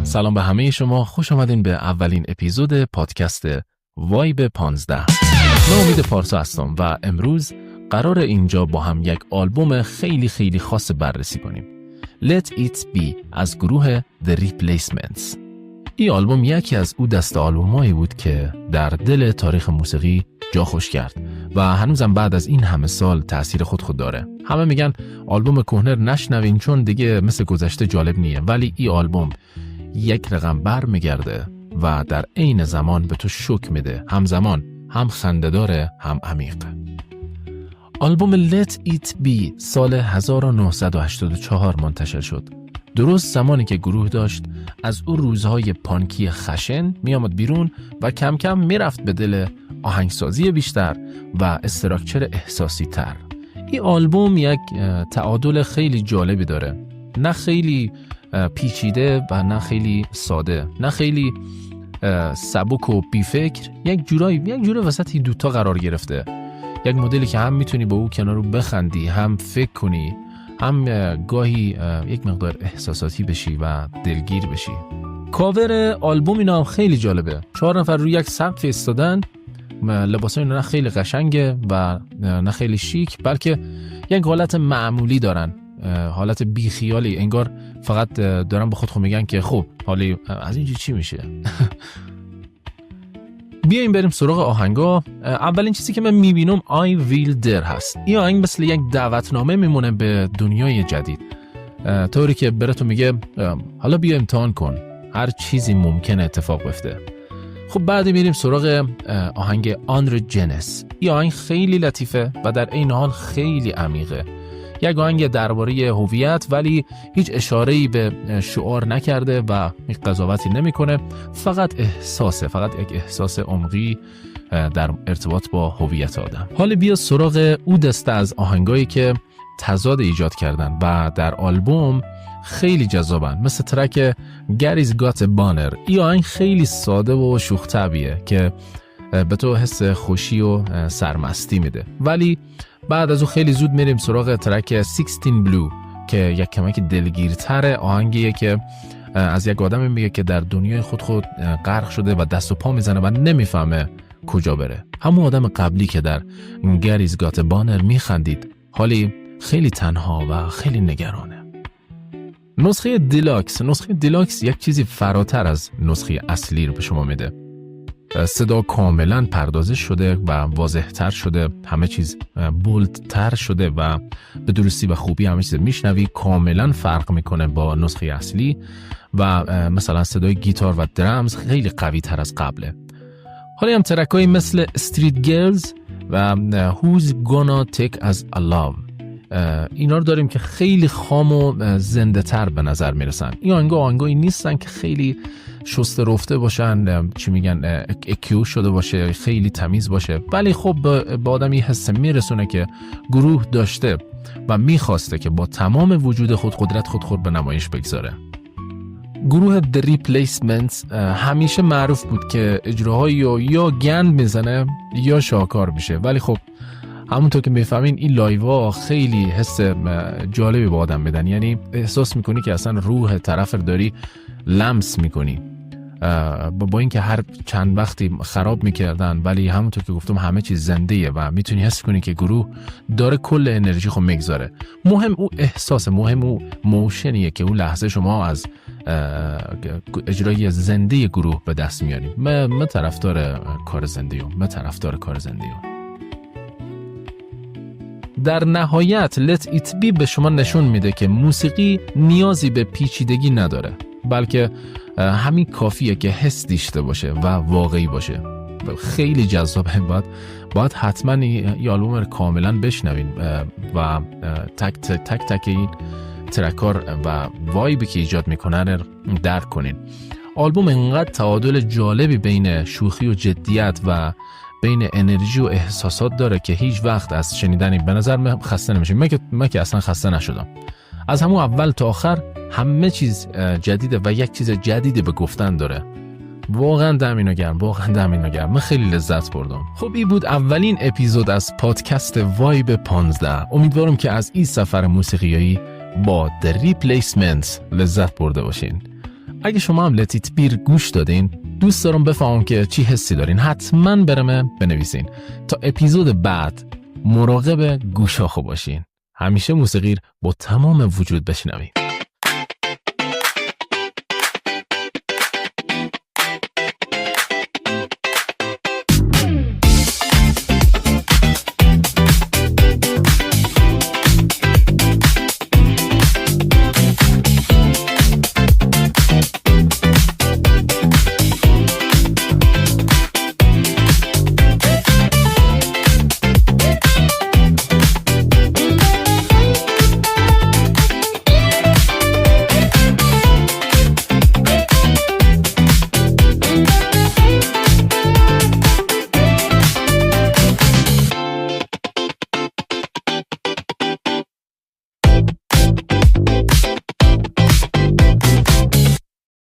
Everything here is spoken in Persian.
سلام به همه شما، خوش آمدین به اولین اپیزود پادکست وایب 15. من امید پارسا هستم و امروز قرار اینجا با هم یک آلبوم خیلی خیلی خاص بررسی کنیم. Let It Be از گروه The Replacements. این آلبوم یکی از او دسته آلبومایی بود که در دل تاریخ موسیقی جا خوش کرد و هنوزم بعد از این همه سال تأثیر خود داره. همه میگن آلبوم کهنه نشنوین چون دیگه مثل گذشته جالب نیه، ولی این آلبوم یک رقم بر میگرده و در عین زمان به تو شوک میده، همزمان هم خنده‌داره هم عمیق. آلبوم Let It Be سال 1984 منتشر شد. درست زمانی که گروه داشت از اون روزهای پانکی خشن میامد بیرون و کم کم میرفت به دل آهنگسازی بیشتر و استراکچر احساسی تر. این آلبوم یک تعادل خیلی جالبی داره، نه خیلی پیچیده و نه خیلی ساده، نه خیلی سبک و بیفکر، یک جوری وسط دوتا قرار گرفته. یک مدلی که هم میتونی با او کنار رو بخندی، هم فکر کنی، هم گاهی یک مقدار احساساتی بشی و دلگیر بشی. کاور آلبوم اینا هم خیلی جالبه. 4 نفر روی یک سقف ایستادن، لباسای اینا نه خیلی قشنگه و نه خیلی شیک، بلکه یک حالت معمولی دارن، حالت بیخیالی، انگار فقط دارن به خود میگن که خب حالی از اینجا چی میشه. بیاییم بریم سراغ آهنگا. اولین چیزی که من میبینم I Will Dare هست. این آهنگ مثل یک دعوتنامه میمونه به دنیای جدید، طوری که براتون میگه حالا بیا امتحان کن، هر چیزی ممکنه اتفاق بیفته. خب بعد میریم سراغ آهنگ Androgynous. این آهنگ خیلی لطیفه و در عین حال خیلی عمیقه. یک آهنگ درباره هویت ولی هیچ اشاره‌ای به شعار نکرده و هیچ قضاوتی نمیکنه، فقط یک احساس عمقی در ارتباط با هویت آدم. حالا بیا سراغ او دسته از آهنگایی که تضاد ایجاد کردن و در آلبوم خیلی جذابن، مثل ترک Gary's Got a Boner. این آهنگ خیلی ساده و شوخ طبعیه که به تو حس خوشی و سرمستی میده، ولی بعد از او خیلی زود میریم سراغ ترک 16 Blue که یک کمک دلگیرتر آهنگیه که از یک آدمی میگه که در دنیای خود غرق شده و دست و پا میزنه و نمیفهمه کجا بره. همون آدم قبلی که در Gary's Got a Boner میخندید، حالی خیلی تنها و خیلی نگرانه. نسخه دیلاکس یک چیزی فراتر از نسخه اصلی رو به شما میده. صدا کاملا پردازش شده و واضح‌تر شده، همه چیز بولدتر شده و به درستی و خوبی همه چیز میشنوی. کاملا فرق میکنه با نسخه اصلی و مثلا صدای گیتار و درامز خیلی قوی تر از قبله. حالا هم ترکایی مثل Street Girls و Who's Gonna Take Us Alive، اینا رو داریم که خیلی خام و زنده تر به نظر میرسن. این آهنگایی نیستن که خیلی شسته رفته باشن، چی میگن، اکیو شده باشه، خیلی تمیز باشه، ولی خب به آدم یه حس میرسونه که گروه داشته و میخواسته که با تمام وجود خود قدرت خود به نمایش بگذاره. گروه The Replacements همیشه معروف بود که اجراهایی یا گند میزنه یا شاهکار میشه، ولی خب همونطور که میفهمین این لایوا خیلی حس جالبی با آدم بدن، یعنی احساس میکنی که اصلا روح طرف داری لمس میکنی، با اینکه هر چند وقتی خراب میکردن ولی همونطور که گفتم همه چیز زنده‌ایه و میتونی حس کنی که گروه داره کل انرژی خود میگذاره. مهم او احساس، مهم او موشنیه که اون لحظه شما از اجرای زنده گروه به دست میاریم. من طرفدار کار زنده‌ام. در نهایت Let It Be به شما نشون میده که موسیقی نیازی به پیچیدگی نداره، بلکه همین کافیه که حس داشته باشه و واقعی باشه. خیلی جذابه. باید حتما این آلبوم رو کاملا بشنوین و تک این ترکار و وایبی که ایجاد میکنن رو درک کنین. آلبوم اینقدر تعادل جالبی بین شوخی و جدیت و بین انرژی و احساسات داره که هیچ وقت از شنیدنی به نظر من خسته نمیشه. من که اصلا خسته نشدم. از همون اول تا آخر همه چیز جدیده و یک چیز جدیدی به گفتن داره. واقعا دمینو گرم. من خیلی لذت بردم. خب این بود اولین اپیزود از پادکست وایب 15. امیدوارم که از این سفر موسیقیایی با The Replacements لذت برده باشین. اگه شما هم لتیت بیر گوش دادین، دوست دارم بفهمم که چی حسی دارین. حتما برام بنویسین. تا اپیزود بعد مراقب گوشاخو باشین. همیشه موسیقی با تمام وجود بشنوید.